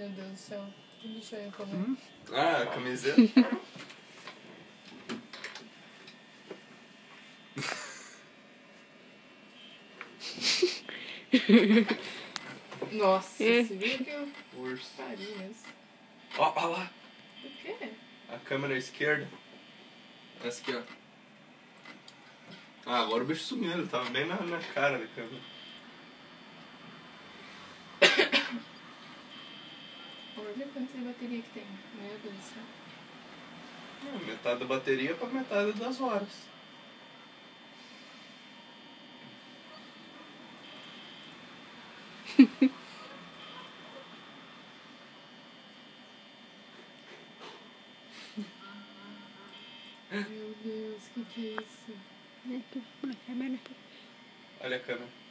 Meu Deus do céu. Deixa eu comer. Ah, a camiseta. Nossa, você viu que eu Urso. parei mesmo. Ó lá. O quê? A câmera esquerda. Essa aqui, ó. Ah, agora o bicho sumiu. Ele tava bem na cara da câmera. Vamos ver quanto de bateria que tem. Meu Deus do céu. Metade da bateria pra metade das horas. Meu Deus, que é isso? Olha a câmera.